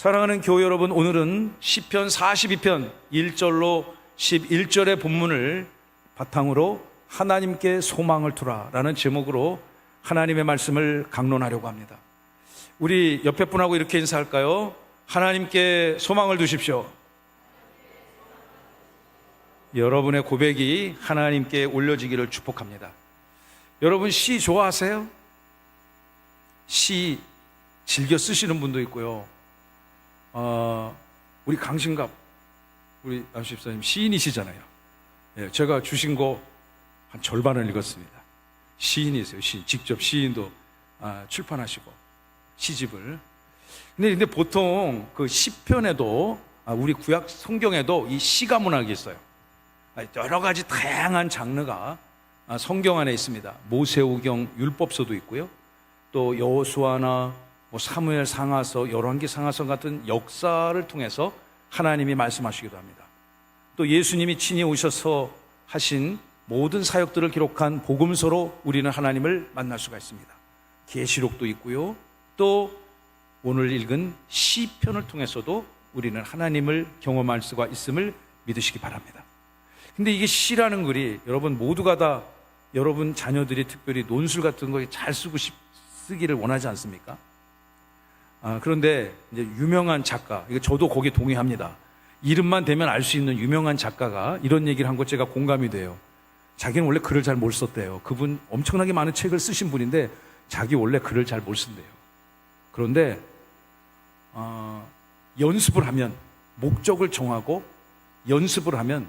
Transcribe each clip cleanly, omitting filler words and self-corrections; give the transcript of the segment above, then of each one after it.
사랑하는 교회 여러분, 오늘은 시편 42편 1절로 11절의 본문을 바탕으로 하나님께 소망을 두라 라는 제목으로 하나님의 말씀을 강론하려고 합니다. 우리 옆에 분하고 이렇게 인사할까요? 하나님께 소망을 두십시오. 여러분의 고백이 하나님께 올려지기를 축복합니다. 여러분 시 좋아하세요? 시 즐겨 쓰시는 분도 있고요. 우리 강신갑 우리 안수집사님 시인이시잖아요. 예, 제가 주신 거 한 절반을 읽었습니다. 시인이세요. 시인. 직접 시인도 출판하시고 시집을. 근데 보통 그 시편에도 우리 구약 성경에도 이 시가 문학이 있어요. 여러 가지 다양한 장르가 성경 안에 있습니다. 모세오경 율법서도 있고요. 또 여호수아나 사무엘 상하서, 열왕기 상하서 같은 역사를 통해서 하나님이 말씀하시기도 합니다. 또 예수님이 친히 오셔서 하신 모든 사역들을 기록한 복음서로 우리는 하나님을 만날 수가 있습니다. 계시록도 있고요. 또 오늘 읽은 시편을 통해서도 우리는 하나님을 경험할 수가 있음을 믿으시기 바랍니다. 근데 이게 시라는 글이 여러분 모두가 다 여러분 자녀들이 특별히 논술 같은 거 잘 쓰기를 원하지 않습니까? 그런데 이제 유명한 작가, 이거 저도 거기에 동의합니다. 이름만 대면 알 수 있는 유명한 작가가 이런 얘기를 한 것 제가 공감이 돼요. 자기는 원래 글을 잘 못 썼대요. 그분 엄청나게 많은 책을 쓰신 분인데 자기 원래 글을 잘 못 쓴대요. 그런데 연습을 하면, 목적을 정하고 연습을 하면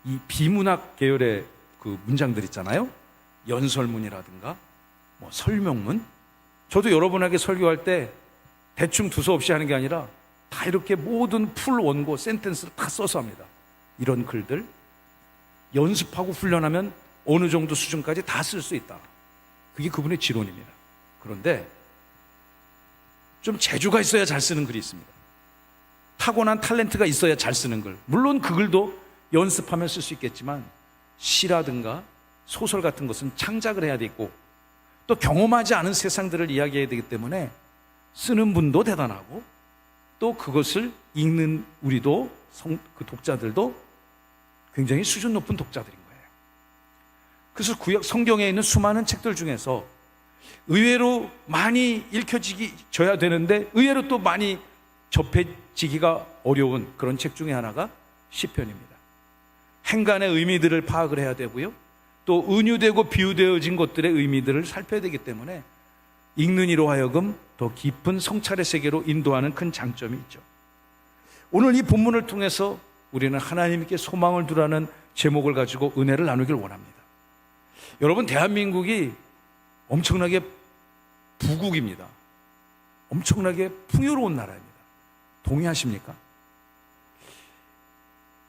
이 비문학 계열의 그 문장들 있잖아요. 연설문이라든가 설명문. 저도 여러분에게 설교할 때 대충 두서없이 하는 게 아니라 다 이렇게 모든 풀 원고 센텐스를 다 써서 합니다. 이런 글들 연습하고 훈련하면 어느 정도 수준까지 다 쓸 수 있다. 그게 그분의 지론입니다. 그런데 좀 재주가 있어야 잘 쓰는 글이 있습니다. 타고난 탤런트가 있어야 잘 쓰는 글. 물론 그 글도 연습하면 쓸 수 있겠지만 시라든가 소설 같은 것은 창작을 해야 되고 또 경험하지 않은 세상들을 이야기해야 되기 때문에 쓰는 분도 대단하고 또 그것을 읽는 우리도 그 독자들도 굉장히 수준 높은 독자들인 거예요. 그래서 구약 성경에 있는 수많은 책들 중에서 의외로 많이 읽혀져야 되는데 의외로 또 많이 접해지기가 어려운 그런 책 중에 하나가 시편입니다. 행간의 의미들을 파악을 해야 되고요. 또 은유되고 비유되어진 것들의 의미들을 살펴야 되기 때문에 읽는 이로 하여금 더 깊은 성찰의 세계로 인도하는 큰 장점이 있죠. 오늘 이 본문을 통해서 우리는 하나님께 소망을 두라는 제목을 가지고 은혜를 나누길 원합니다. 여러분, 대한민국이 엄청나게 부국입니다. 엄청나게 풍요로운 나라입니다. 동의하십니까?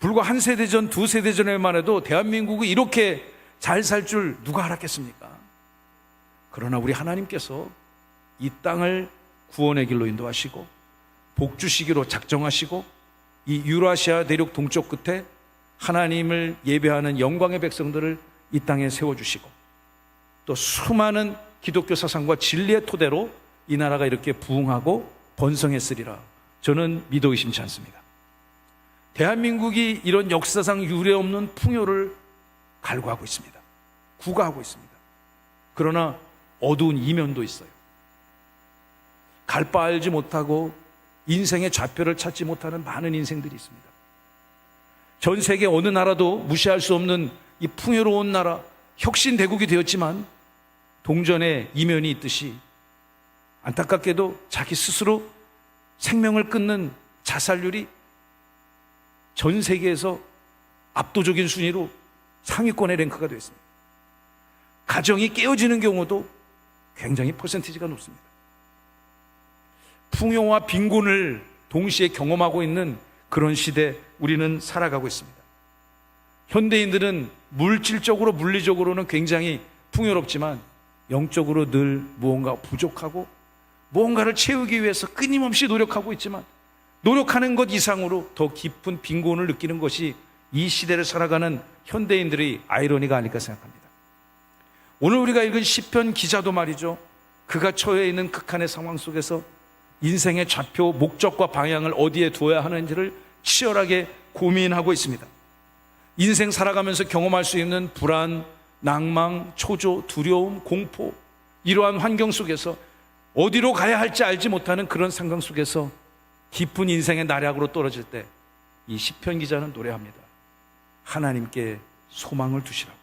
불과 한 세대 전, 두 세대 전에만 해도 대한민국이 이렇게 잘 살 줄 누가 알았겠습니까? 그러나 우리 하나님께서 이 땅을 구원의 길로 인도하시고 복주시기로 작정하시고 이 유라시아 대륙 동쪽 끝에 하나님을 예배하는 영광의 백성들을 이 땅에 세워주시고 또 수많은 기독교 사상과 진리의 토대로 이 나라가 이렇게 부흥하고 번성했으리라 저는 믿어 의심치 않습니다. 대한민국이 이런 역사상 유례없는 풍요를 갈구하고 있습니다. 구가하고 있습니다. 그러나 어두운 이면도 있어요. 갈 바 알지 못하고 인생의 좌표를 찾지 못하는 많은 인생들이 있습니다. 전 세계 어느 나라도 무시할 수 없는 이 풍요로운 나라, 혁신대국이 되었지만 동전에 이면이 있듯이 안타깝게도 자기 스스로 생명을 끊는 자살률이 전 세계에서 압도적인 순위로 상위권에 랭크가 되어 있습니다. 가정이 깨어지는 경우도 굉장히 퍼센티지가 높습니다. 풍요와 빈곤을 동시에 경험하고 있는 그런 시대 우리는 살아가고 있습니다. 현대인들은 물질적으로 물리적으로는 굉장히 풍요롭지만 영적으로 늘 무언가 부족하고 무언가를 채우기 위해서 끊임없이 노력하고 있지만 노력하는 것 이상으로 더 깊은 빈곤을 느끼는 것이 이 시대를 살아가는 현대인들의 아이러니가 아닐까 생각합니다. 오늘 우리가 읽은 시편 기자도 말이죠, 그가 처해 있는 극한의 상황 속에서 인생의 좌표, 목적과 방향을 어디에 두어야 하는지를 치열하게 고민하고 있습니다. 인생 살아가면서 경험할 수 있는 불안, 낭망, 초조, 두려움, 공포, 이러한 환경 속에서 어디로 가야 할지 알지 못하는 그런 상황 속에서 깊은 인생의 나락으로 떨어질 때 이 시편 기자는 노래합니다. 하나님께 소망을 두시라고.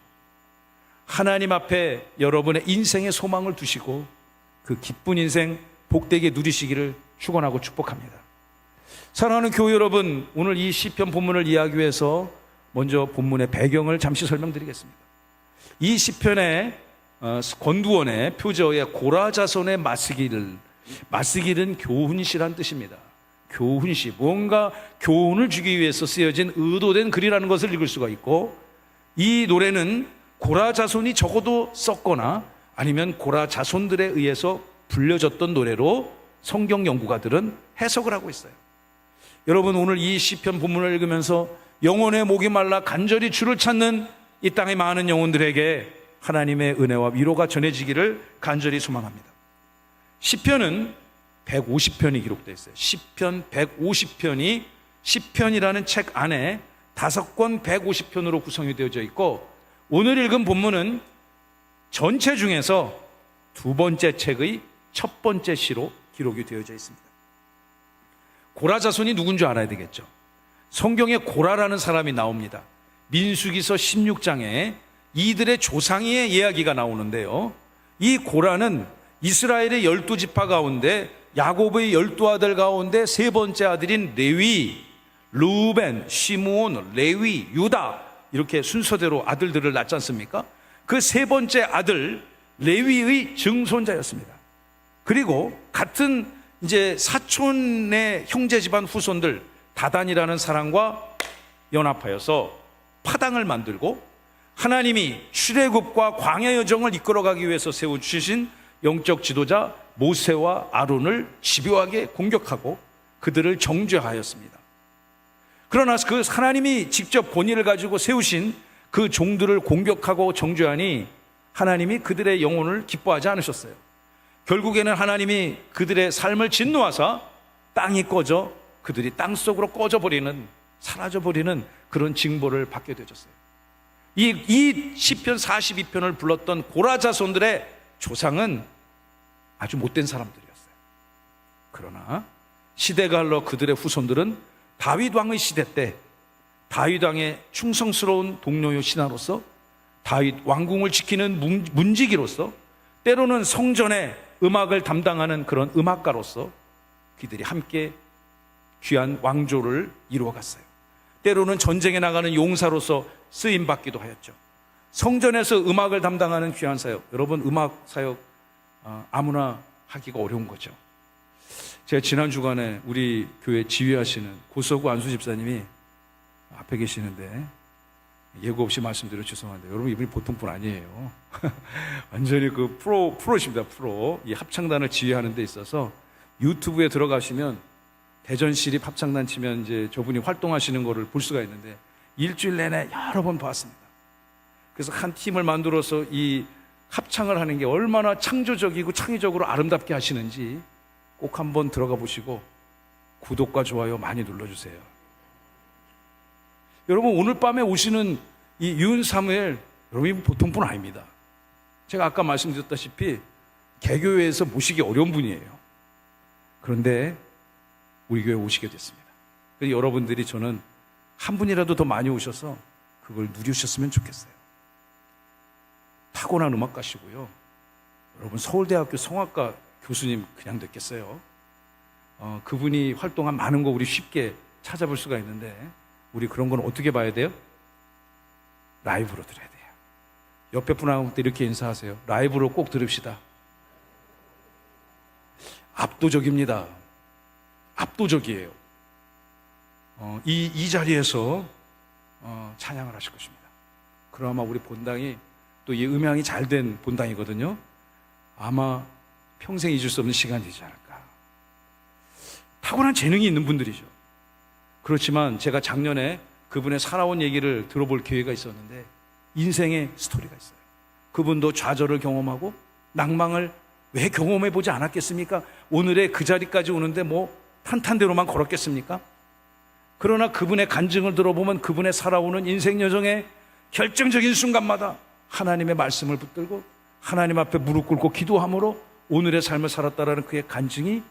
하나님 앞에 여러분의 인생의 소망을 두시고 그 기쁜 인생 복되게 누리시기를 축원하고 축복합니다. 사랑하는 교회 여러분, 오늘 이 시편 본문을 이해하기 위해서 먼저 본문의 배경을 잠시 설명드리겠습니다. 이 시편의 권두원의 표저의 고라자손의 맞쓰기는 교훈시란 뜻입니다. 교훈시, 뭔가 교훈을 주기 위해서 쓰여진 의도된 글이라는 것을 읽을 수가 있고, 이 노래는 고라자손이 적어도 썼거나 아니면 고라자손들에 의해서 불려졌던 노래로 성경 연구가들은 해석을 하고 있어요. 여러분, 오늘 이 시편 본문을 읽으면서 영혼의 목이 말라 간절히 주를 찾는 이 땅의 많은 영혼들에게 하나님의 은혜와 위로가 전해지기를 간절히 소망합니다. 시편은 150편이 기록되어 있어요. 시편 150편이 시편이라는 책 안에 5권 150편으로 구성이 되어져 있고, 오늘 읽은 본문은 전체 중에서 두 번째 책의 첫 번째 시로 기록이 되어져 있습니다. 고라 자손이 누군지 알아야 되겠죠. 성경에 고라라는 사람이 나옵니다. 민수기서 16장에 이들의 조상의 이야기가 나오는데요, 이 고라는 이스라엘의 12지파 가운데 야곱의 12아들 가운데 세 번째 아들인 레위, 르우벤, 시므온, 레위, 유다, 이렇게 순서대로 아들들을 낳지 않습니까? 그 세 번째 아들 레위의 증손자였습니다. 그리고 같은 이제 사촌의 형제 집안 후손들 다단이라는 사람과 연합하여서 파당을 만들고 하나님이 출애굽과 광야 여정을 이끌어가기 위해서 세워주신 영적 지도자 모세와 아론을 집요하게 공격하고 그들을 정죄하였습니다. 그러나 그 하나님이 직접 본의를 가지고 세우신 그 종들을 공격하고 정죄하니 하나님이 그들의 영혼을 기뻐하지 않으셨어요. 결국에는 하나님이 그들의 삶을 진노하사 땅이 꺼져 그들이 땅속으로 꺼져버리는, 사라져버리는 그런 징벌을 받게 되셨어요. 이 시편 42편을 불렀던 고라 자손들의 조상은 아주 못된 사람들이었어요. 그러나 시대가 흘러 그들의 후손들은 다윗 왕의 시대 때 다윗 왕의 충성스러운 동료요 신하로서, 다윗 왕궁을 지키는 문지기로서, 때로는 성전의 음악을 담당하는 그런 음악가로서 그들이 함께 귀한 왕조를 이루어갔어요. 때로는 전쟁에 나가는 용사로서 쓰임받기도 하였죠. 성전에서 음악을 담당하는 귀한 사역, 여러분 음악 사역 아무나 하기가 어려운 거죠. 제가 지난 주간에 우리 교회 지휘하시는 고서구 안수 집사님이 앞에 계시는데 예고 없이 말씀드려 죄송한데, 여러분 이분이 보통 분 아니에요. 완전히 그 프로십니다. 프로. 이 합창단을 지휘하는 데 있어서 유튜브에 들어가시면 대전 시립 합창단 치면 이제 저분이 활동하시는 거를 볼 수가 있는데 일주일 내내 여러 번 봤습니다. 그래서 한 팀을 만들어서 이 합창을 하는 게 얼마나 창조적이고 창의적으로 아름답게 하시는지 꼭 한번 들어가 보시고 구독과 좋아요 많이 눌러주세요. 여러분, 오늘 밤에 오시는 이 윤사무엘, 여러분 보통 분 아닙니다. 제가 아까 말씀드렸다시피 개교회에서 모시기 어려운 분이에요. 그런데 우리 교회에 오시게 됐습니다. 그래서 여러분들이 저는 한 분이라도 더 많이 오셔서 그걸 누리셨으면 좋겠어요. 타고난 음악가시고요. 여러분 서울대학교 성악가 교수님 그냥 됐겠어요. 그분이 활동한 많은 거 우리 쉽게 찾아볼 수가 있는데, 우리 그런 건 어떻게 봐야 돼요? 라이브로 들어야 돼요. 옆에 분하고 이렇게 인사하세요. 라이브로 꼭 들읍시다. 압도적입니다. 압도적이에요. 이 자리에서 찬양을 하실 것입니다. 그럼 아마 우리 본당이 또 이 음향이 잘 된 본당이거든요. 아마 평생 잊을 수 없는 시간이 되지 않을까. 타고난 재능이 있는 분들이죠. 그렇지만 제가 작년에 그분의 살아온 얘기를 들어볼 기회가 있었는데 인생의 스토리가 있어요. 그분도 좌절을 경험하고 낭망을 왜 경험해 보지 않았겠습니까? 오늘의 그 자리까지 오는데 뭐 탄탄대로만 걸었겠습니까? 그러나 그분의 간증을 들어보면 그분의 살아오는 인생 여정의 결정적인 순간마다 하나님의 말씀을 붙들고 하나님 앞에 무릎 꿇고 기도함으로 오늘의 삶을 살았다라는 그의 간증이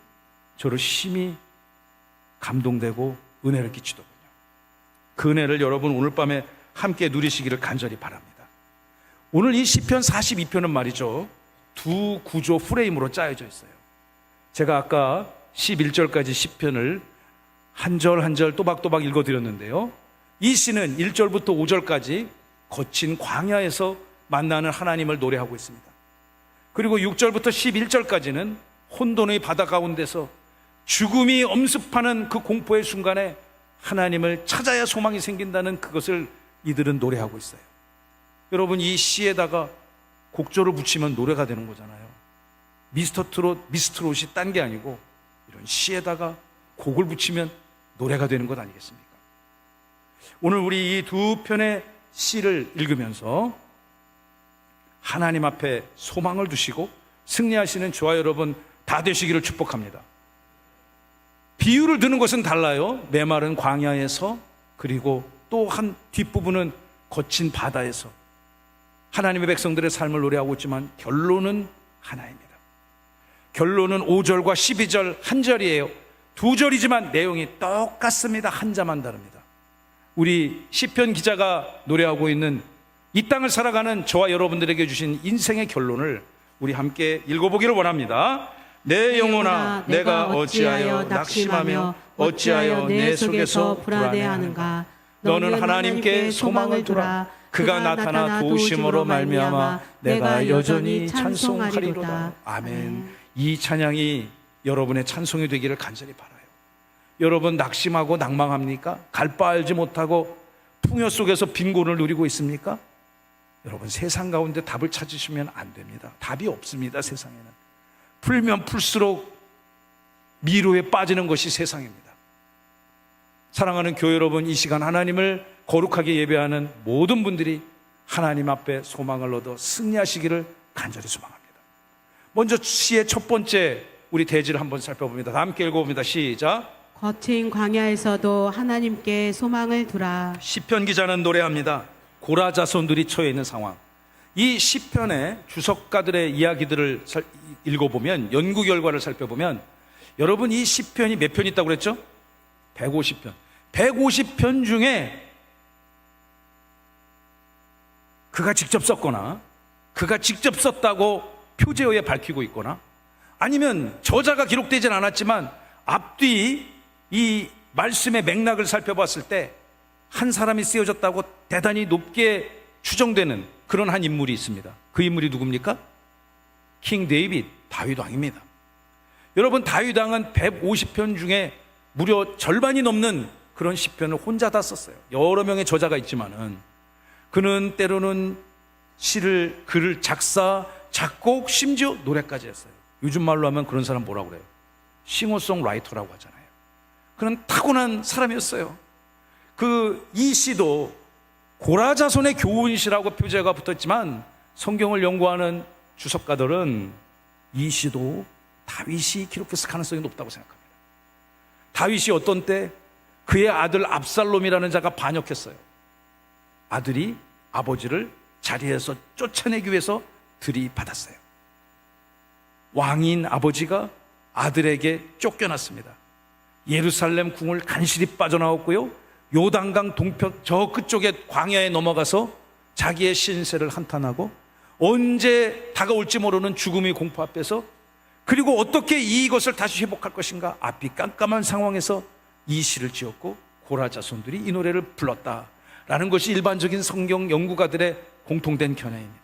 저를 심히 감동되고 은혜를 끼치더군요. 그 은혜를 여러분 오늘 밤에 함께 누리시기를 간절히 바랍니다. 오늘 이 시편 42편은 말이죠, 두 구조 프레임으로 짜여져 있어요. 제가 아까 11절까지 시편을 한 절 한 절 또박또박 읽어드렸는데요, 이 시는 1절부터 5절까지 거친 광야에서 만나는 하나님을 노래하고 있습니다. 그리고 6절부터 11절까지는 혼돈의 바다 가운데서 죽음이 엄습하는 그 공포의 순간에 하나님을 찾아야 소망이 생긴다는 그것을 이들은 노래하고 있어요. 여러분, 이 시에다가 곡조를 붙이면 노래가 되는 거잖아요. 미스터 트롯, 미스트롯이 딴 게 아니고 이런 시에다가 곡을 붙이면 노래가 되는 것 아니겠습니까? 오늘 우리 이 두 편의 시를 읽으면서 하나님 앞에 소망을 두시고 승리하시는 저와 여러분 다 되시기를 축복합니다. 비유를 드는 것은 달라요. 메마른 광야에서, 그리고 또 한 뒷부분은 거친 바다에서 하나님의 백성들의 삶을 노래하고 있지만 결론은 하나입니다. 결론은 5절과 12절 한 절이에요. 두 절이지만 내용이 똑같습니다. 한자만 다릅니다. 우리 시편 기자가 노래하고 있는 이 땅을 살아가는 저와 여러분들에게 주신 인생의 결론을 우리 함께 읽어보기를 원합니다. 내 영혼아, 내가 어찌하여 낙심하며 어찌하여 내 속에서 불안해하는가. 너는 하나님께 소망을 두라. 그가 나타나 도우심으로 말미암아 내가 여전히 찬송하리로다. 아멘. 이 찬양이 여러분의 찬송이 되기를 간절히 바라요. 여러분 낙심하고 낭망합니까? 갈 바 알지 못하고 풍요 속에서 빈곤을 누리고 있습니까? 여러분, 세상 가운데 답을 찾으시면 안 됩니다. 답이 없습니다. 세상에는 풀면 풀수록 미로에 빠지는 것이 세상입니다. 사랑하는 교회 여러분, 이 시간 하나님을 거룩하게 예배하는 모든 분들이 하나님 앞에 소망을 얻어 승리하시기를 간절히 소망합니다. 먼저 시의 첫 번째 우리 대지를 한번 살펴봅니다. 다 함께 읽어봅니다. 시작. 거친 광야에서도 하나님께 소망을 두라. 시편 기자는 노래합니다. 고라 자손들이 처해 있는 상황. 이 시편의 주석가들의 이야기들을 읽어보면, 연구 결과를 살펴보면, 여러분 이 시편이 몇 편 있다고 그랬죠? 150편. 150편 중에 그가 직접 썼거나 그가 직접 썼다고 표제어에 밝히고 있거나, 아니면 저자가 기록되진 않았지만 앞뒤 이 말씀의 맥락을 살펴봤을 때 한 사람이 쓰여졌다고 대단히 높게 추정되는 그런 한 인물이 있습니다. 그 인물이 누굽니까? 킹 데이빗, 다윗 왕입니다. 여러분, 다윗 왕은 150편 중에 무려 절반이 넘는 그런 시편을 혼자 다 썼어요. 여러 명의 저자가 있지만은 그는 때로는 시를, 글을 작사, 작곡, 심지어 노래까지 했어요. 요즘 말로 하면 그런 사람 뭐라고 그래요? 싱어송라이터라고 하잖아요. 그는 타고난 사람이었어요. 이 시도 고라 자손의 교훈시라고 표제가 붙었지만 성경을 연구하는 주석가들은 이 시도 다윗이 기록했을 가능성이 높다고 생각합니다. 다윗이 어떤 때 그의 아들 압살롬이라는 자가 반역했어요. 아들이 아버지를 자리에서 쫓아내기 위해서 들이받았어요. 왕인 아버지가 아들에게 쫓겨났습니다. 예루살렘 궁을 간신히 빠져나왔고요, 요단강 동편 저 끝쪽에 광야에 넘어가서 자기의 신세를 한탄하고 언제 다가올지 모르는 죽음의 공포 앞에서, 그리고 어떻게 이것을 다시 회복할 것인가, 앞이 깜깜한 상황에서 이 시를 지었고 고라 자손들이 이 노래를 불렀다라는 것이 일반적인 성경 연구가들의 공통된 견해입니다.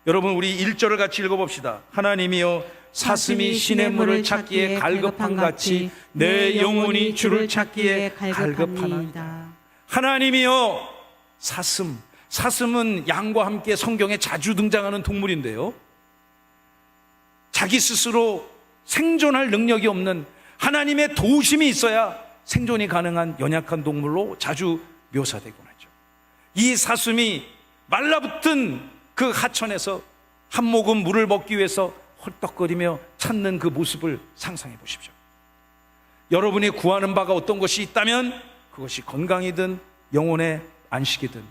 여러분, 우리 1절을 같이 읽어봅시다. 하나님이여 사슴이 신의 물을 찾기에 갈급한 같이 내 영혼이 주를 찾기에 갈급하나이다. 하나님이여, 사슴은 양과 함께 성경에 자주 등장하는 동물인데요, 자기 스스로 생존할 능력이 없는, 하나님의 도우심이 있어야 생존이 가능한 연약한 동물로 자주 묘사되곤 하죠. 이 사슴이 말라붙은 그 하천에서 한 모금 물을 먹기 위해서 헐떡거리며 찾는 그 모습을 상상해 보십시오. 여러분이 구하는 바가 어떤 것이 있다면 그것이 건강이든 영혼의 안식이든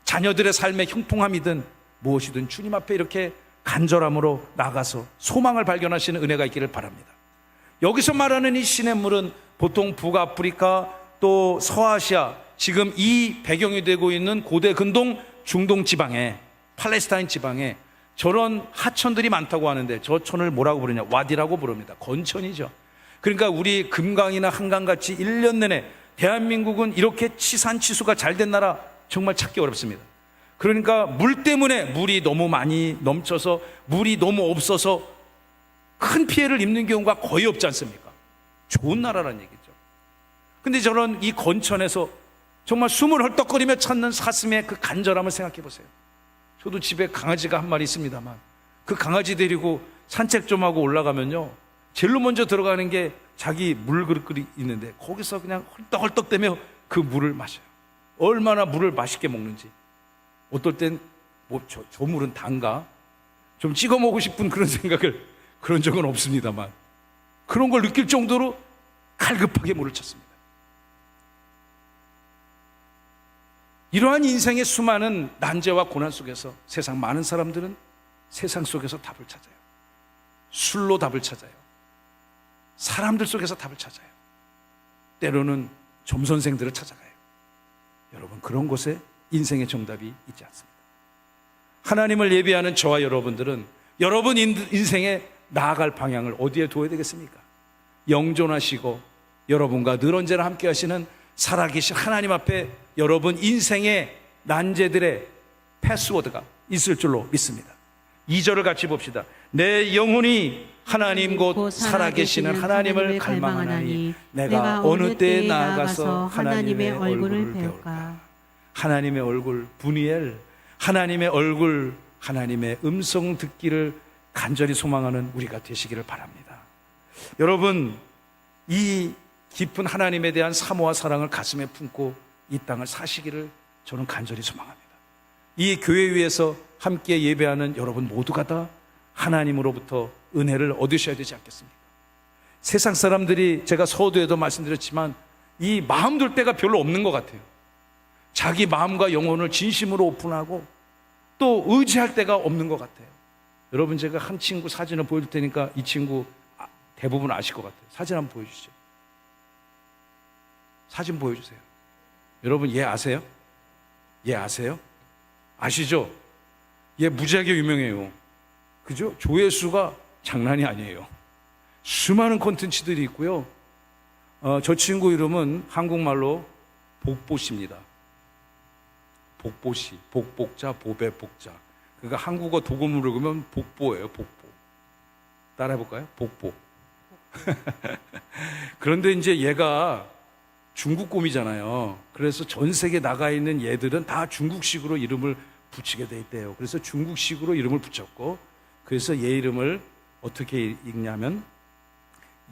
자녀들의 삶의 형통함이든 무엇이든 주님 앞에 이렇게 간절함으로 나가서 소망을 발견하시는 은혜가 있기를 바랍니다. 여기서 말하는 이 시냇물은 보통 북아프리카 또 서아시아, 지금 이 배경이 되고 있는 고대 근동 중동 지방에, 팔레스타인 지방에 저런 하천들이 많다고 하는데 저 천을 뭐라고 부르냐? 와디라고 부릅니다. 건천이죠. 그러니까 우리 금강이나 한강같이 1년 내내 대한민국은 이렇게 치산치수가 잘 된 나라 정말 찾기 어렵습니다. 그러니까 물 때문에 물이 너무 많이 넘쳐서 물이 너무 없어서 큰 피해를 입는 경우가 거의 없지 않습니까? 좋은 나라라는 얘기죠. 근데 저런 이 건천에서 정말 숨을 헐떡거리며 찾는 사슴의 그 간절함을 생각해 보세요. 저도 집에 강아지가 한 마리 있습니다만 그 강아지 데리고 산책 좀 하고 올라가면요, 제일로 먼저 들어가는 게 자기 물 그릇이 있는데 거기서 그냥 헐떡헐떡대며 그 물을 마셔요. 얼마나 물을 맛있게 먹는지. 어떨 땐 뭐 저 물은 단가? 좀 찍어 먹고 싶은 그런 생각을, 그런 적은 없습니다만 그런 걸 느낄 정도로 갈급하게 물을 찾습니다. 이러한 인생의 수많은 난제와 고난 속에서 세상 많은 사람들은 세상 속에서 답을 찾아요. 술로 답을 찾아요. 사람들 속에서 답을 찾아요. 때로는 점선생들을 찾아가요. 여러분, 그런 곳에 인생의 정답이 있지 않습니다. 하나님을 예비하는 저와 여러분들은 여러분 인생에 나아갈 방향을 어디에 둬야 되겠습니까? 영존하시고 여러분과 늘 언제나 함께 하시는 살아계신 하나님 앞에 여러분 인생의 난제들의 패스워드가 있을 줄로 믿습니다. 2절을 같이 봅시다. 내 영혼이 하나님 곧 살아계시는 하나님을 갈망하나니 내가 어느 때에 나아가서 하나님의 얼굴을 배울까. 하나님의 얼굴, 분이엘, 하나님의 얼굴, 하나님의 음성 듣기를 간절히 소망하는 우리가 되시기를 바랍니다. 여러분, 이 깊은 하나님에 대한 사모와 사랑을 가슴에 품고 이 땅을 사시기를 저는 간절히 소망합니다. 이 교회 위에서 함께 예배하는 여러분 모두가 다 하나님으로부터 은혜를 얻으셔야 되지 않겠습니까? 세상 사람들이, 제가 서두에도 말씀드렸지만, 이 마음 둘 데가 별로 없는 것 같아요. 자기 마음과 영혼을 진심으로 오픈하고 또 의지할 데가 없는 것 같아요. 여러분, 제가 한 친구 사진을 보여줄 테니까 이 친구 대부분 아실 것 같아요. 사진 한번 보여주시죠. 사진 보여주세요. 여러분, 얘 아세요? 얘 아세요? 아시죠? 얘 무지하게 유명해요. 그죠? 조회수가 장난이 아니에요. 수많은 콘텐츠들이 있고요. 저 친구 이름은 한국말로 복보씨입니다. 복보씨, 복복자, 보배 복자. 그러니까 한국어 도금으로 그러면 복보예요, 복보. 따라해볼까요? 복보. 그런데 이제 얘가 중국 곰이잖아요. 그래서 전 세계 나가 있는 얘들은 다 중국식으로 이름을 붙이게 돼 있대요. 그래서 중국식으로 이름을 붙였고, 그래서 얘 이름을 어떻게 읽냐면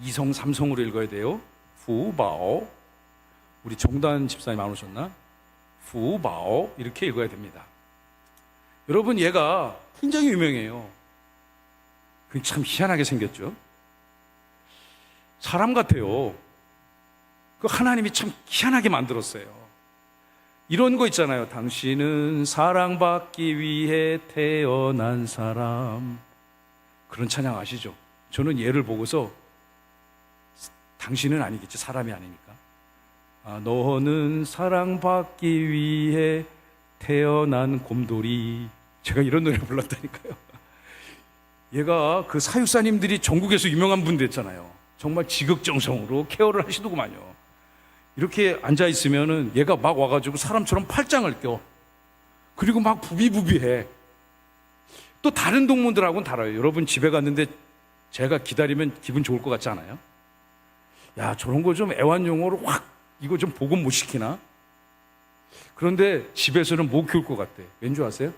이성 삼성으로 읽어야 돼요. 후바오. 우리 정단 집사님 안 오셨나? 후바오 이렇게 읽어야 됩니다. 여러분, 얘가 굉장히 유명해요. 참 희한하게 생겼죠. 사람 같아요. 그 하나님이 참 희한하게 만들었어요. 이런 거 있잖아요. 당신은 사랑받기 위해 태어난 사람. 그런 찬양 아시죠? 저는 얘를 보고서, 당신은 아니겠지, 사람이 아니니까, 너는 사랑받기 위해 태어난 곰돌이. 제가 이런 노래 불렀다니까요. 얘가 그 사육사님들이 전국에서 유명한 분 됐잖아요. 정말 지극정성으로 케어를 하시더구만요. 이렇게 앉아있으면은 얘가 막 와가지고 사람처럼 팔짱을 껴. 그리고 막 부비부비해. 또 다른 동물들하고는 달라요. 여러분, 집에 갔는데 제가 기다리면 기분 좋을 것 같지 않아요? 야, 저런 거 좀 애완용어로 확 이거 좀 복음 못 시키나? 그런데 집에서는 못 키울 것 같아. 왠지 아세요?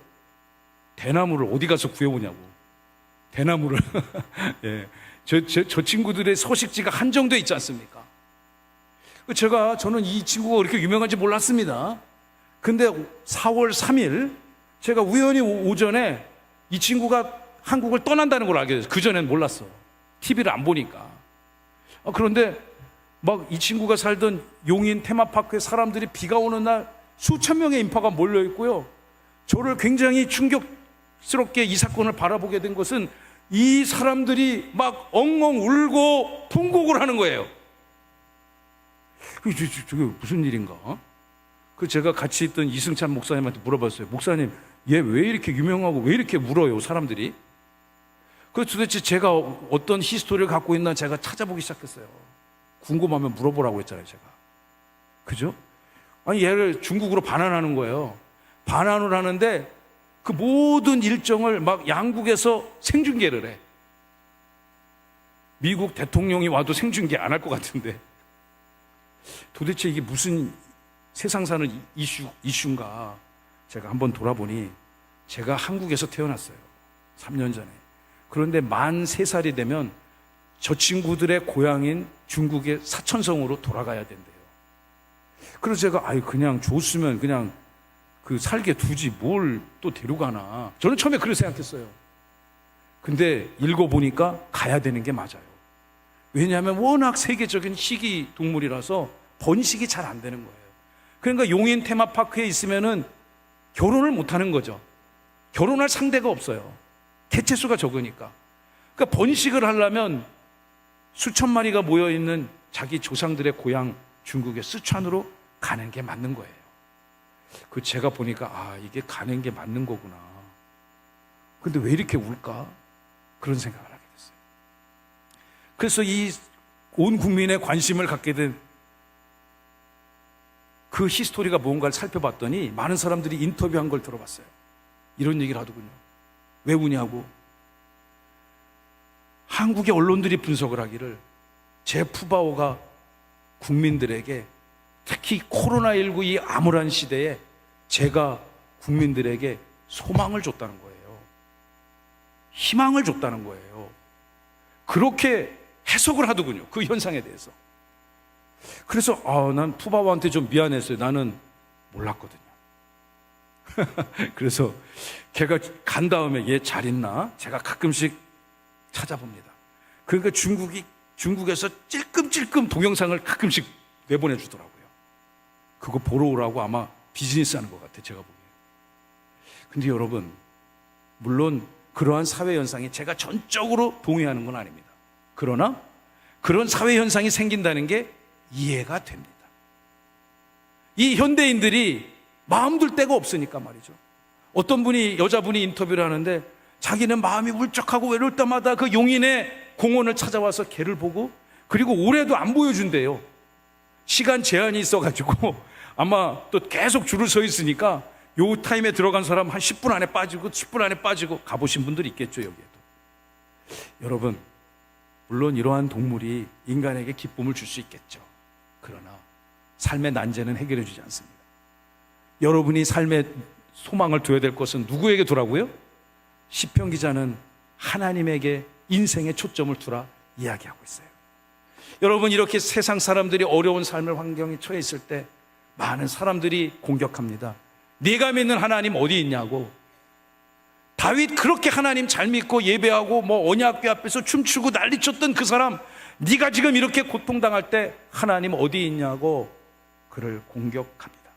대나무를 어디 가서 구해오냐고. 대나무를. 예. 저 친구들의 서식지가 한정돼 있지 않습니까? 저는 이 친구가 그렇게 유명한지 몰랐습니다. 근데 4월 3일 제가 우연히 오전에 이 친구가 한국을 떠난다는 걸 알게 됐어요. 그전엔 몰랐어. TV를 안 보니까. 그런데 막 이 친구가 살던 용인 테마파크에 사람들이 비가 오는 날 수천 명의 인파가 몰려 있고요. 저를 굉장히 충격스럽게 이 사건을 바라보게 된 것은 이 사람들이 막 엉엉 울고 통곡을 하는 거예요. 저게 무슨 일인가? 그 제가 같이 있던 이승찬 목사님한테 물어봤어요. 목사님, 얘 왜 이렇게 유명하고 왜 이렇게 울어요, 사람들이? 그 도대체 제가 어떤 히스토리를 갖고 있나 제가 찾아보기 시작했어요. 궁금하면 물어보라고 했잖아요, 제가. 그죠? 아니, 얘를 중국으로 반환하는 거예요. 반환을 하는데 그 모든 일정을 막 양국에서 생중계를 해. 미국 대통령이 와도 생중계 안 할 것 같은데. 도대체 이게 무슨 세상 사는 이슈인가. 제가 한번 돌아보니 제가 한국에서 태어났어요. 3년 전에. 그런데 만 3살이 되면 저 친구들의 고향인 중국의 사천성으로 돌아가야 된대요. 그래서 제가 그냥 줬으면 그냥 그 살게 두지 뭘 또 데려가나. 저는 처음에 그렇게 생각했어요. 근데 읽어보니까 가야 되는 게 맞아요. 왜냐하면 워낙 세계적인 희귀 동물이라서 번식이 잘 안 되는 거예요. 그러니까 용인 테마파크에 있으면은 결혼을 못 하는 거죠. 결혼할 상대가 없어요. 개체수가 적으니까. 그러니까 번식을 하려면 수천 마리가 모여있는 자기 조상들의 고향 중국의 쓰촨으로 가는 게 맞는 거예요. 그 제가 보니까 이게 가는 게 맞는 거구나. 근데 왜 이렇게 울까? 그런 생각을 하게 됐어요. 그래서 이 온 국민의 관심을 갖게 된 그 히스토리가 뭔가를 살펴봤더니 많은 사람들이 인터뷰한 걸 들어봤어요. 이런 얘기를 하더군요. 왜 우냐고. 한국의 언론들이 분석을 하기를 제 푸바오가 국민들에게 특히 코로나19 이 암울한 시대에 제가 국민들에게 소망을 줬다는 거예요. 희망을 줬다는 거예요. 그렇게 해석을 하더군요. 그 현상에 대해서. 그래서 난 푸바오한테 좀 미안했어요. 나는 몰랐거든요. 그래서 걔가 간 다음에 얘 잘 있나? 제가 가끔씩 찾아봅니다. 그러니까 중국에서 찔끔찔끔 동영상을 가끔씩 내보내주더라고요. 그거 보러 오라고 아마 비즈니스 하는 것 같아요, 제가 보기에. 근데 여러분, 물론 그러한 사회 현상이 제가 전적으로 동의하는 건 아닙니다. 그러나 그런 사회 현상이 생긴다는 게 이해가 됩니다. 이 현대인들이 마음 둘 데가 없으니까 말이죠. 어떤 분이, 여자분이 인터뷰를 하는데 자기는 마음이 울적하고 외로울 때마다 그 용인의 공원을 찾아와서 개를 보고, 그리고 올해도 안 보여준대요. 시간 제한이 있어가지고 아마 또 계속 줄을 서 있으니까 요 타임에 들어간 사람 한 10분 안에 빠지고 10분 안에 빠지고. 가보신 분들이 있겠죠, 여기에도. 여러분, 물론 이러한 동물이 인간에게 기쁨을 줄 수 있겠죠. 그러나 삶의 난제는 해결해 주지 않습니다. 여러분이 삶의 소망을 둬야 될 것은 누구에게 두라고요? 시편 기자는 하나님에게 인생의 초점을 두라 이야기하고 있어요. 여러분, 이렇게 세상 사람들이 어려운 삶의 환경에 처해 있을 때 많은 사람들이 공격합니다. 네가 믿는 하나님 어디 있냐고. 다윗 그렇게 하나님 잘 믿고 예배하고 언약궤 앞에서 춤추고 난리쳤던 그 사람, 네가 지금 이렇게 고통당할 때 하나님 어디 있냐고 그를 공격합니다.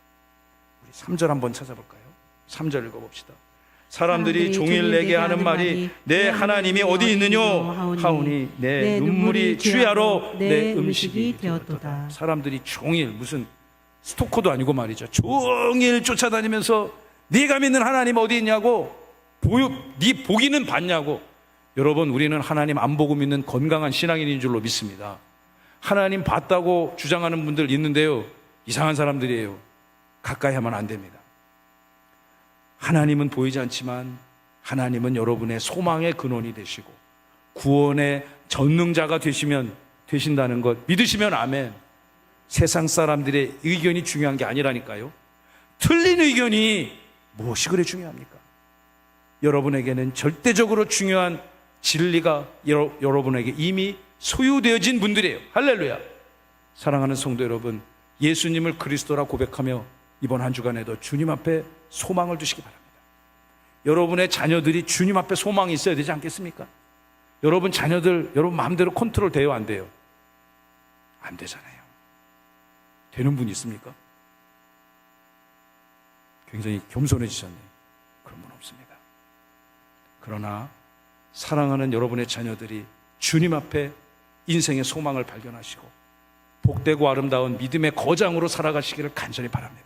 우리 3절 한번 찾아볼까요? 3절 읽어봅시다. 사람들이 종일 내게 하는 말이 내 하나님이 어디 있느냐 하오니 내 눈물이 주야로 내 음식이 되었도다. 사람들이 종일, 무슨 스토커도 아니고 말이죠, 종일 쫓아다니면서 네가 믿는 하나님 어디 있냐고, 네 보기는 봤냐고. 여러분, 우리는 하나님 안 보고 믿는 건강한 신앙인인 줄로 믿습니다. 하나님 봤다고 주장하는 분들 있는데요, 이상한 사람들이에요. 가까이 하면 안 됩니다. 하나님은 보이지 않지만 하나님은 여러분의 소망의 근원이 되시고 구원의 전능자가 되신다는 것 믿으시면 아멘. 세상 사람들의 의견이 중요한 게 아니라니까요. 틀린 의견이 무엇이 그래 중요합니까? 여러분에게는 절대적으로 중요한 진리가 여러분에게 이미 소유되어진 분들이에요. 할렐루야. 사랑하는 성도 여러분, 예수님을 그리스도라 고백하며 이번 한 주간에도 주님 앞에 소망을 두시기 바랍니다. 여러분의 자녀들이 주님 앞에 소망이 있어야 되지 않겠습니까? 여러분 자녀들 여러분 마음대로 컨트롤 돼요, 안 돼요? 안 되잖아요. 되는 분 있습니까? 굉장히 겸손해지셨네요. 그런 분 없습니다. 그러나 사랑하는 여러분의 자녀들이 주님 앞에 인생의 소망을 발견하시고 복되고 아름다운 믿음의 거장으로 살아가시기를 간절히 바랍니다.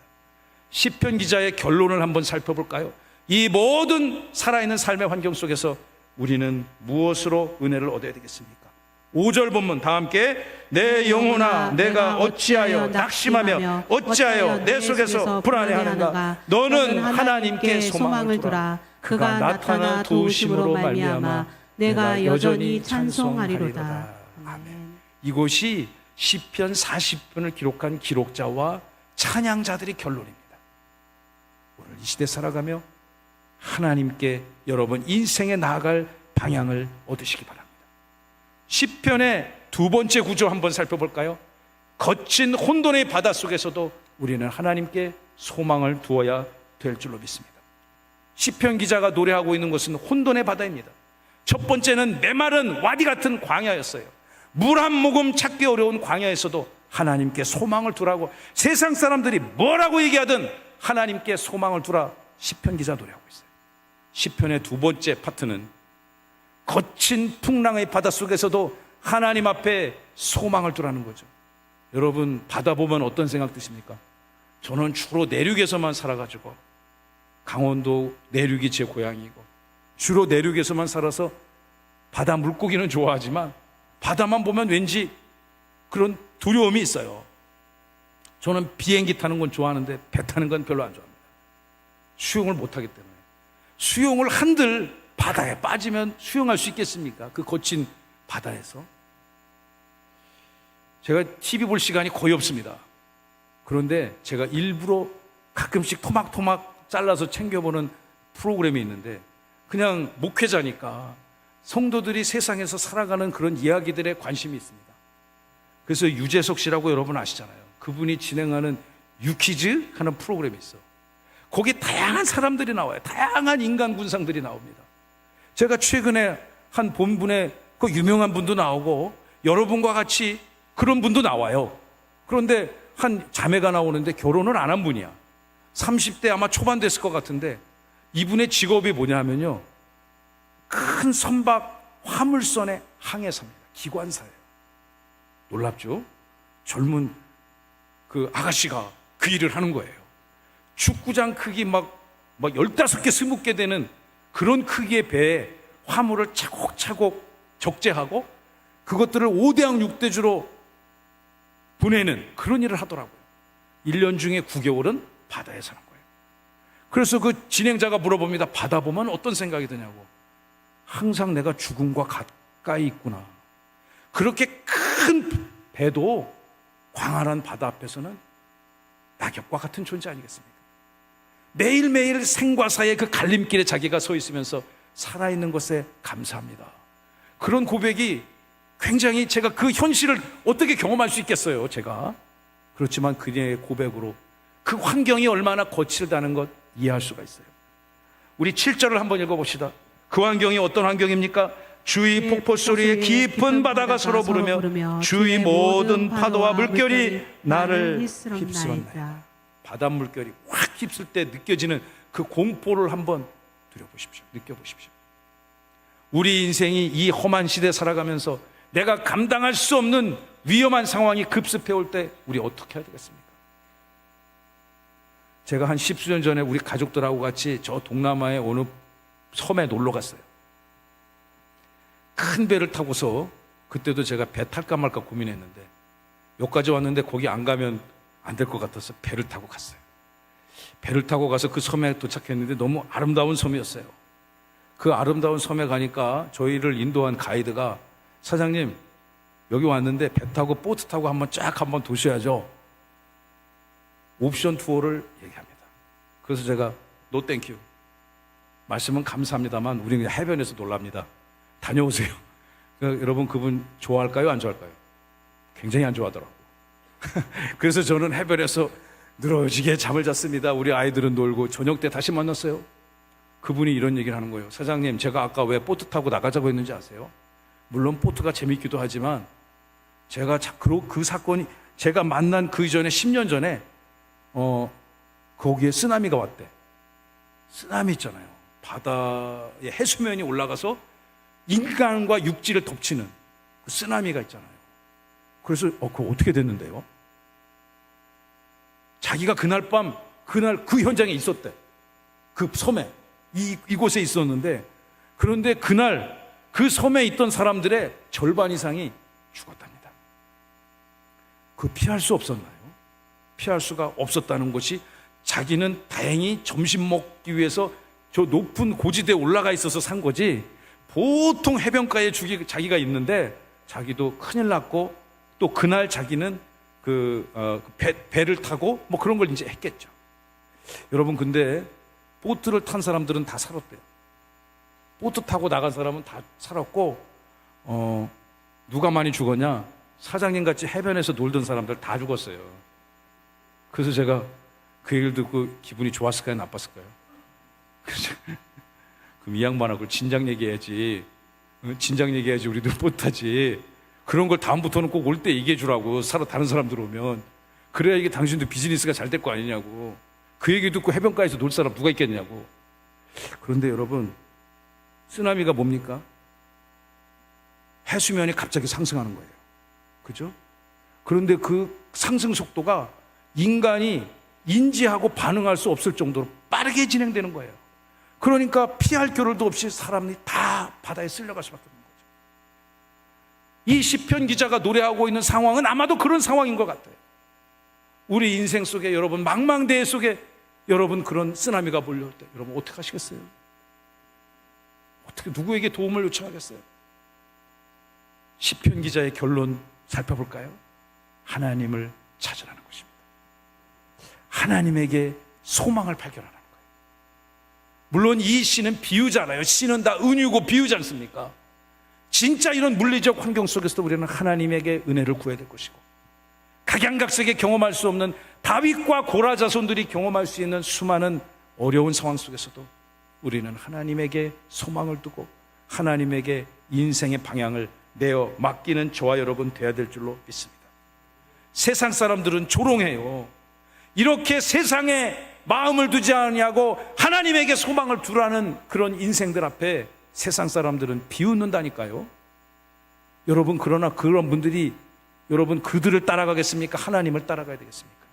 시편 기자의 결론을 한번 살펴볼까요? 이 모든 살아있는 삶의 환경 속에서 우리는 무엇으로 은혜를 얻어야 되겠습니까? 5절 본문 다 함께 내 영혼아 내가 어찌하여 낙심하며 어찌하여 내 속에서 불안해하는가. 너는 하나님께 소망을 두라. 그가 나타나 도우심으로 말미암아 내가 여전히 찬송하리로다. 아멘. 이곳이 시편 40편을 기록한 기록자와 찬양자들의 결론입니다. 오늘 이 시대 살아가며 하나님께 여러분 인생에 나아갈 방향을 얻으시기 바랍니다. 시편의 두 번째 구조 한번 살펴볼까요? 거친 혼돈의 바다 속에서도 우리는 하나님께 소망을 두어야 될 줄로 믿습니다. 시편 기자가 노래하고 있는 것은 혼돈의 바다입니다. 첫 번째는 메마른 와디 같은 광야였어요. 물 한 모금 찾기 어려운 광야에서도 하나님께 소망을 두라고 세상 사람들이 뭐라고 얘기하든 하나님께 소망을 두라 시편 기자 노래하고 있어요. 시편의 두 번째 파트는 거친 풍랑의 바다 속에서도 하나님 앞에 소망을 두라는 거죠. 여러분 바다 보면 어떤 생각 드십니까? 저는 주로 내륙에서만 살아가지고 강원도 내륙이 제 고향이고 주로 내륙에서만 살아서 바다 물고기는 좋아하지만 바다만 보면 왠지 그런 두려움이 있어요. 저는 비행기 타는 건 좋아하는데 배 타는 건 별로 안 좋아합니다. 수영을 못하기 때문에. 수영을 한들 바다에 빠지면 수영할 수 있겠습니까? 그 거친 바다에서. 제가 TV 볼 시간이 거의 없습니다. 그런데 제가 일부러 가끔씩 토막토막 잘라서 챙겨보는 프로그램이 있는데 그냥 목회자니까 성도들이 세상에서 살아가는 그런 이야기들에 관심이 있습니다. 그래서 유재석 씨라고 여러분 아시잖아요. 그분이 진행하는 유퀴즈 하는 프로그램이 있어. 거기 다양한 사람들이 나와요. 다양한 인간 군상들이 나옵니다. 제가 최근에 한 본분에 그 유명한 분도 나오고 여러분과 같이 그런 분도 나와요. 그런데 한 자매가 나오는데 결혼을 안 한 분이야. 30대 아마 초반 됐을 것 같은데 이분의 직업이 뭐냐 하면요, 큰 선박 화물선의 항해사입니다. 기관사예요. 놀랍죠? 젊은 그 아가씨가 그 일을 하는 거예요. 축구장 크기 막 15개, 20개 되는 그런 크기의 배에 화물을 차곡차곡 적재하고 그것들을 5대양 6대주로 보내는 그런 일을 하더라고요. 1년 중에 9개월은 바다에 사는 거예요. 그래서 그 진행자가 물어봅니다. 바다 보면 어떤 생각이 드냐고. 항상 내가 죽음과 가까이 있구나. 그렇게 큰 배도 광활한 바다 앞에서는 낙엽과 같은 존재 아니겠습니까? 매일매일 생과 사의 그 갈림길에 자기가 서 있으면서 살아있는 것에 감사합니다. 그런 고백이 굉장히 제가 그 현실을 어떻게 경험할 수 있겠어요, 제가. 그렇지만 그녀의 고백으로 그 환경이 얼마나 거칠다는 것 이해할 수가 있어요. 우리 7절을 한번 읽어봅시다. 그 환경이 어떤 환경입니까? 주의 폭포 소리에 깊은 바다가 서로 부르며 주의 모든 파도와 물결이 나를 휩쓸었나이다. 바다 물결이 확 휩쓸 때 느껴지는 그 공포를 한번 느껴보십시오. 우리 인생이 이 험한 시대에 살아가면서 내가 감당할 수 없는 위험한 상황이 급습해 올 때 우리 어떻게 해야 되겠습니까? 제가 한 10수년 전에 우리 가족들하고 같이 저 동남아의 어느 섬에 놀러 갔어요. 큰 배를 타고서, 그때도 제가 배 탈까 말까 고민했는데 여기까지 왔는데 거기 안 가면 안 될 것 같아서 배를 타고 갔어요. 배를 타고 가서 그 섬에 도착했는데 너무 아름다운 섬이었어요. 그 아름다운 섬에 가니까 저희를 인도한 가이드가, 사장님 여기 왔는데 배 타고 보트 타고 한번 도셔야죠. 옵션 투어를 얘기합니다. 그래서 제가 노 땡큐, 말씀은 감사합니다만 우리는 그냥 해변에서 놀랍니다. 다녀오세요. 그러니까 여러분 그분 좋아할까요, 안 좋아할까요? 굉장히 안 좋아하더라고요. 그래서 저는 해변에서 늘어지게 잠을 잤습니다. 우리 아이들은 놀고 저녁 때 다시 만났어요. 그분이 이런 얘기를 하는 거예요. 사장님, 제가 아까 왜 보트 타고 나가자고 했는지 아세요? 물론 보트가 재밌기도 하지만 제가 그 사건이 제가 만난 그 이전에 10년 전에 거기에 쓰나미가 왔대. 쓰나미 있잖아요. 바다의 해수면이 올라가서 인간과 육지를 덮치는 그 쓰나미가 있잖아요. 그래서 그거 어떻게 됐는데요? 자기가 그날 밤 그날 그 현장에 있었대. 그 섬에 이곳에 있었는데, 그런데 그날 그 섬에 있던 사람들의 절반 이상이 죽었답니다. 그 피할 수 없었나요? 피할 수가 없었다는 것이, 자기는 다행히 점심 먹기 위해서 저 높은 고지대에 올라가 있어서 산 거지, 보통 해변가에 자기가 있는데 자기도 큰일 났고, 또 그날 자기는 배를 타고 뭐 그런 걸 이제 했겠죠. 여러분, 근데 보트를 탄 사람들은 다 살았대요. 보트 타고 나간 사람은 다 살았고, 누가 많이 죽었냐? 사장님 같이 해변에서 놀던 사람들 다 죽었어요. 그래서 제가 그 얘기를 듣고 기분이 좋았을까요? 나빴을까요? 그럼 이 양반하고 진작 얘기해야지. 진작 얘기해야지 우리도 보트 타지. 그런 걸 다음부터는 꼭 올 때 얘기해 주라고, 다른 사람들 오면. 그래야 이게 당신도 비즈니스가 잘 될 거 아니냐고. 그 얘기 듣고 해변가에서 놀 사람 누가 있겠냐고. 그런데 여러분, 쓰나미가 뭡니까? 해수면이 갑자기 상승하는 거예요. 그죠? 그런데 그 상승 속도가 인간이 인지하고 반응할 수 없을 정도로 빠르게 진행되는 거예요. 그러니까 피할 겨를도 없이 사람이 다 바다에 쓸려갈 수밖에 없는 거죠. 이 시편 기자가 노래하고 있는 상황은 아마도 그런 상황인 것 같아요. 우리 인생 속에, 여러분 망망대해 속에 여러분 그런 쓰나미가 몰려올 때 여러분 어떻게 하시겠어요? 어떻게 누구에게 도움을 요청하겠어요? 시편 기자의 결론 살펴볼까요? 하나님을 찾으라는 것입니다. 하나님에게 소망을 발견하라는 거예요. 물론 이 시는 비유잖아요. 시는 다 은유고 비유지 않습니까? 진짜 이런 물리적 환경 속에서도 우리는 하나님에게 은혜를 구해야 될 것이고, 각양각색에 경험할 수 없는 다윗과 고라 자손들이 경험할 수 있는 수많은 어려운 상황 속에서도 우리는 하나님에게 소망을 두고 하나님에게 인생의 방향을 내어 맡기는 저와 여러분 되어야 될 줄로 믿습니다. 세상 사람들은 조롱해요. 이렇게 세상에 마음을 두지 않냐고 하나님에게 소망을 두라는 그런 인생들 앞에 세상 사람들은 비웃는다니까요. 여러분, 그러나 그런 분들이 여러분 그들을 따라가겠습니까? 하나님을 따라가야 되겠습니까?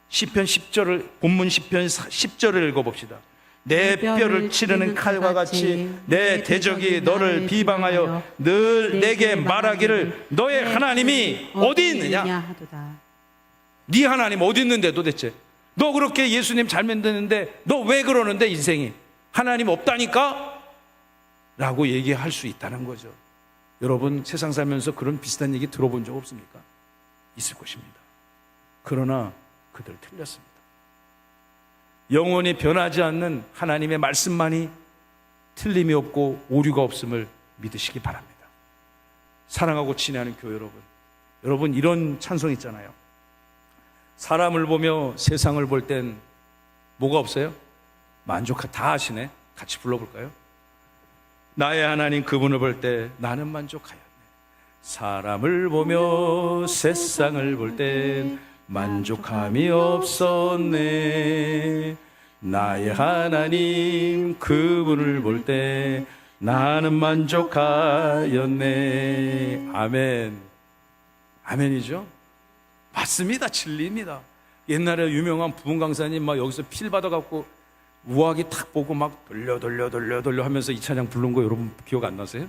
시편 10절을, 본문 시편 10절을 읽어봅시다. 내 뼈를 치르는 칼과 같이 내 대적이 너를 비방하여 늘 내게 말하기를 너의 하나님이 어디 있느냐? 네 하나님 어디 있는데 도대체? 너 그렇게 예수님 잘 만드는데 너 왜 그러는데 인생이? 하나님 없다니까? 라고 얘기할 수 있다는 거죠. 여러분, 세상 살면서 그런 비슷한 얘기 들어본 적 없습니까? 있을 것입니다. 그러나 그들 틀렸습니다. 영원히 변하지 않는 하나님의 말씀만이 틀림이 없고 오류가 없음을 믿으시기 바랍니다. 사랑하고 친애하는 교회 여러분, 여러분 이런 찬송 있잖아요. 사람을 보며 세상을 볼 땐 뭐가 없어요? 다 아시네. 같이 불러볼까요? 나의 하나님 그분을 볼 때 나는 만족하였네. 사람을 보며 세상을 볼 땐 만족함이 없었네. 나의 하나님 그분을 볼 때 나는 만족하였네. 아멘. 아멘이죠? 맞습니다. 진리입니다. 옛날에 유명한 부흥 강사님 막 여기서 필 받아갖고 우아하게 탁 보고 막 돌려 하면서 이 찬양 부른 거 여러분 기억 안 나세요?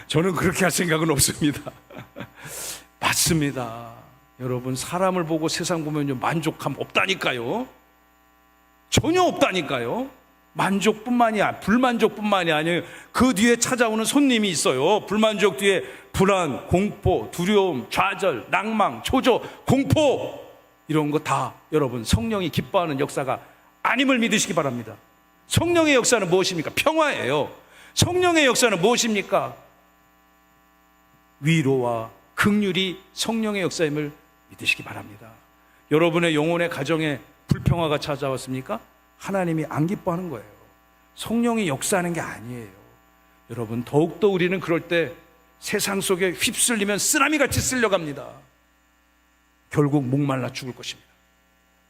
저는 그렇게 할 생각은 없습니다. 맞습니다. 여러분, 사람을 보고 세상 보면 만족함 없다니까요. 전혀 없다니까요. 만족뿐만이 아니라 불만족뿐만이 아니에요. 그 뒤에 찾아오는 손님이 있어요. 불만족 뒤에 불안, 공포, 두려움, 좌절, 낭망, 초조, 공포, 이런 거 다 여러분 성령이 기뻐하는 역사가 아님을 믿으시기 바랍니다. 성령의 역사는 무엇입니까? 평화예요. 성령의 역사는 무엇입니까? 위로와 긍휼이 성령의 역사임을 믿으시기 바랍니다. 여러분의 영혼의 가정에 불평화가 찾아왔습니까? 하나님이 안 기뻐하는 거예요. 성령이 역사하는 게 아니에요. 여러분, 더욱더 우리는 그럴 때 세상 속에 휩쓸리면 쓰나미같이 쓸려갑니다. 결국 목말라 죽을 것입니다.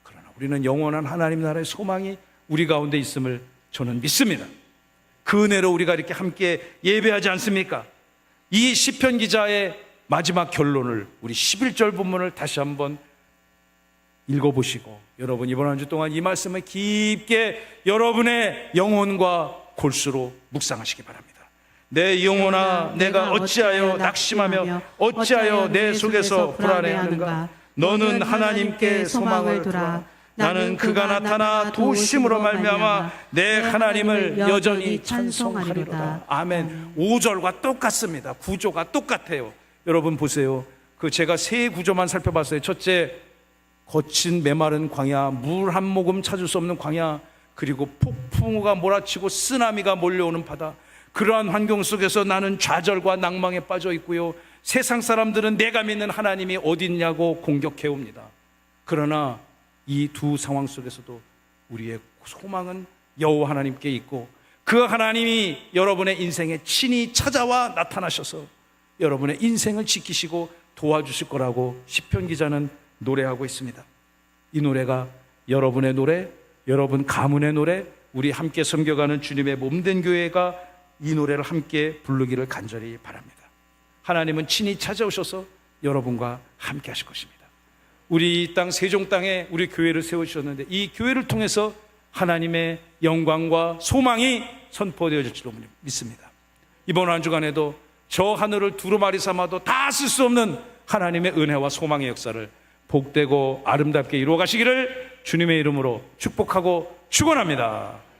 그러나 우리는 영원한 하나님 나라의 소망이 우리 가운데 있음을 저는 믿습니다. 그 은혜로 우리가 이렇게 함께 예배하지 않습니까? 이 시편 기자의 마지막 결론을, 우리 11절 본문을 다시 한번 읽어보시고, 여러분 이번 한 주 동안 이 말씀을 깊게 여러분의 영혼과 골수로 묵상하시기 바랍니다. 내 영혼아, 내가 어찌하여 낙심하며 어찌하여 내 속에서 불안해하는가? 너는 하나님께 소망을 두라. 나는 그가 나타나 도우심으로 말미암아 내 하나님을 여전히 찬송하리로다. 아멘. 5절과 똑같습니다. 구조가 똑같아요. 여러분 보세요. 제가 세 구조만 살펴봤어요. 첫째, 거친 메마른 광야, 물 한 모금 찾을 수 없는 광야, 그리고 폭풍우가 몰아치고 쓰나미가 몰려오는 바다. 그러한 환경 속에서 나는 좌절과 낭망에 빠져 있고요, 세상 사람들은 내가 믿는 하나님이 어디 있냐고 공격해 옵니다. 그러나 이 두 상황 속에서도 우리의 소망은 여호와 하나님께 있고, 그 하나님이 여러분의 인생에 친히 찾아와 나타나셔서 여러분의 인생을 지키시고 도와주실 거라고 시편 기자는 노래하고 있습니다. 이 노래가 여러분의 노래, 여러분 가문의 노래, 우리 함께 섬겨가는 주님의 몸된 교회가 이 노래를 함께 부르기를 간절히 바랍니다. 하나님은 친히 찾아오셔서 여러분과 함께 하실 것입니다. 우리 이 땅 세종 땅에 우리 교회를 세워주셨는데, 이 교회를 통해서 하나님의 영광과 소망이 선포되어질 줄로 믿습니다. 이번 한 주간에도 저 하늘을 두루마리 삼아도 다 쓸 수 없는 하나님의 은혜와 소망의 역사를 복되고 아름답게 이루어 가시기를 주님의 이름으로 축복하고 축원합니다.